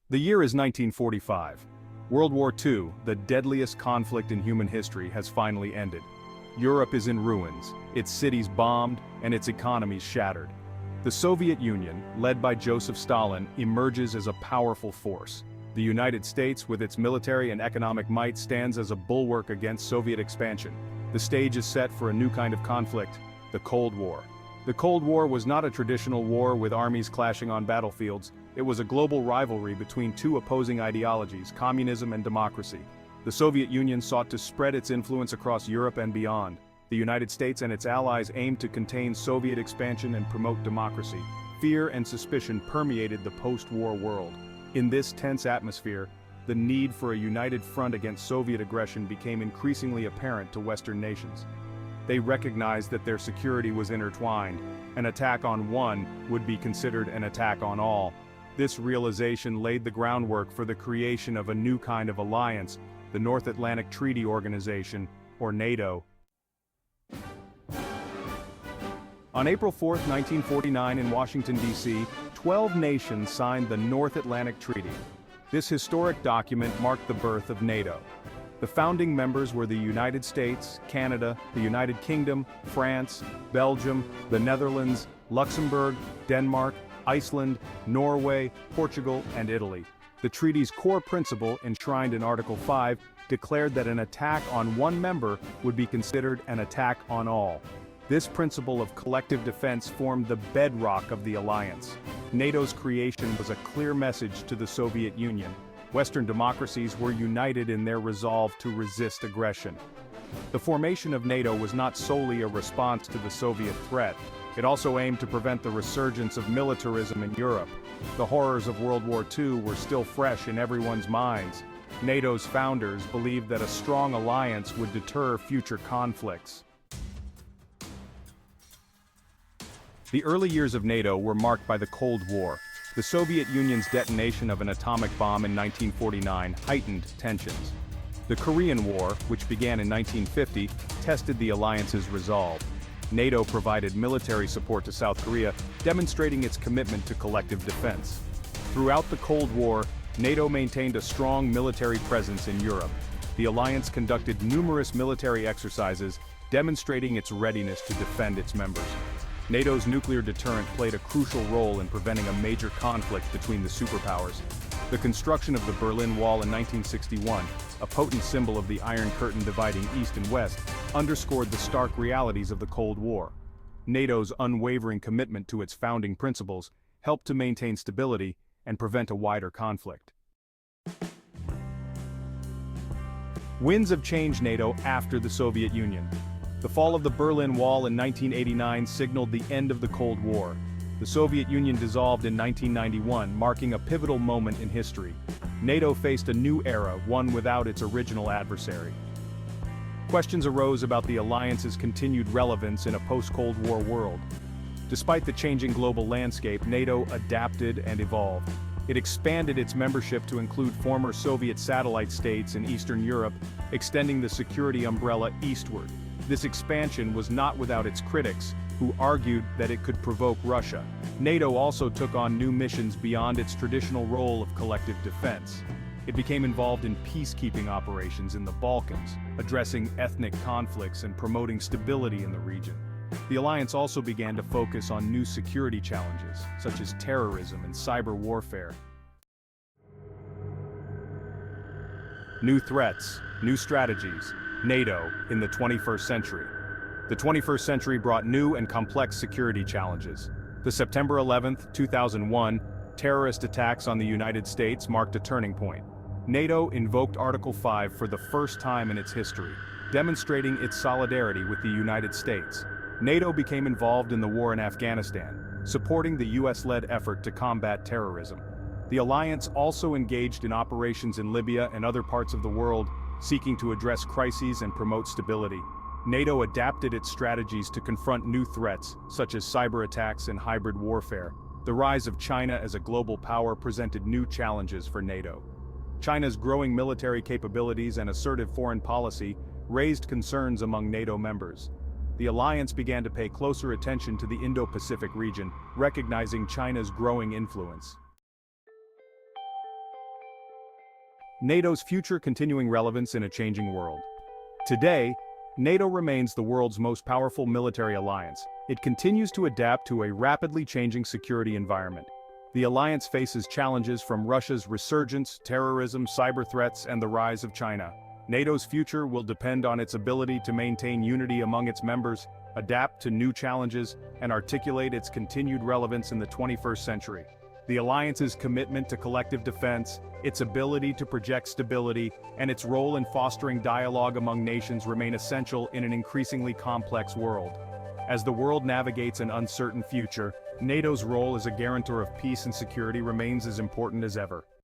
The year is 1945. World War II, the deadliest conflict in human history, has finally ended. Europe is in ruins, its cities bombed, and its economies shattered. The Soviet Union, led by Joseph Stalin, emerges as a powerful force. The United States, with its military and economic might, stands as a bulwark against Soviet expansion. The stage is set for a new kind of conflict, the Cold War. The Cold War was not a traditional war with armies clashing on battlefields. It was a global rivalry between two opposing ideologies, communism and democracy. The Soviet Union sought to spread its influence across Europe and beyond. The United States and its allies aimed to contain Soviet expansion and promote democracy. Fear and suspicion permeated the post-war world. In this tense atmosphere, the need for a united front against Soviet aggression became increasingly apparent to Western nations. They recognized that their security was intertwined. An attack on one would be considered an attack on all. This realization laid the groundwork for the creation of a new kind of alliance, the North Atlantic Treaty Organization, or NATO. On April 4, 1949 in Washington, D.C., 12 nations signed the North Atlantic Treaty. This historic document marked the birth of NATO. The founding members were the United States, Canada, the United Kingdom, France, Belgium, the Netherlands, Luxembourg, Denmark, Iceland, Norway, Portugal, and Italy. The treaty's core principle, enshrined in Article 5, declared that an attack on one member would be considered an attack on all. This principle of collective defense formed the bedrock of the alliance. NATO's creation was a clear message to the Soviet Union. Western democracies were united in their resolve to resist aggression. The formation of NATO was not solely a response to the Soviet threat. It also aimed to prevent the resurgence of militarism in Europe. The horrors of World War II were still fresh in everyone's minds. NATO's founders believed that a strong alliance would deter future conflicts. The early years of NATO were marked by the Cold War. The Soviet Union's detonation of an atomic bomb in 1949 heightened tensions. The Korean War, which began in 1950, tested the alliance's resolve. NATO provided military support to South Korea, demonstrating its commitment to collective defense. Throughout the Cold War, NATO maintained a strong military presence in Europe. The alliance conducted numerous military exercises, demonstrating its readiness to defend its members. NATO's nuclear deterrent played a crucial role in preventing a major conflict between the superpowers. The construction of the Berlin Wall in 1961, a potent symbol of the Iron Curtain dividing East and West, underscored the stark realities of the Cold War. NATO's unwavering commitment to its founding principles helped to maintain stability and prevent a wider conflict. Winds have changed NATO after the Soviet Union. The fall of the Berlin Wall in 1989 signaled the end of the Cold War. The Soviet Union dissolved in 1991, marking a pivotal moment in history. NATO faced a new era, one without its original adversary. Questions arose about the alliance's continued relevance in a post-Cold War world. Despite the changing global landscape, NATO adapted and evolved. It expanded its membership to include former Soviet satellite states in Eastern Europe, extending the security umbrella eastward. This expansion was not without its critics, who argued that it could provoke Russia. NATO also took on new missions beyond its traditional role of collective defense. It became involved in peacekeeping operations in the Balkans, addressing ethnic conflicts and promoting stability in the region. The alliance also began to focus on new security challenges, such as terrorism and cyber warfare. New threats, new strategies. NATO in the 21st century. The 21st century brought new and complex security challenges. The September 11, 2001, terrorist attacks on the United States marked a turning point. NATO invoked Article 5 for the first time in its history, demonstrating its solidarity with the United States. NATO became involved in the war in Afghanistan, supporting the US-led effort to combat terrorism. The alliance also engaged in operations in Libya and other parts of the world, seeking to address crises and promote stability. NATO adapted its strategies to confront new threats, such as cyber attacks and hybrid warfare. The rise of China as a global power presented new challenges for NATO. China's growing military capabilities and assertive foreign policy raised concerns among NATO members. The alliance began to pay closer attention to the Indo-Pacific region, recognizing China's growing influence. NATO's future continuing relevance in a changing world. Today, NATO remains the world's most powerful military alliance. It continues to adapt to a rapidly changing security environment. The alliance faces challenges from Russia's resurgence, terrorism, cyber threats, and the rise of China. NATO's future will depend on its ability to maintain unity among its members, adapt to new challenges, and articulate its continued relevance in the 21st century. The alliance's commitment to collective defense, its ability to project stability, and its role in fostering dialogue among nations remain essential in an increasingly complex world. As the world navigates an uncertain future, NATO's role as a guarantor of peace and security remains as important as ever.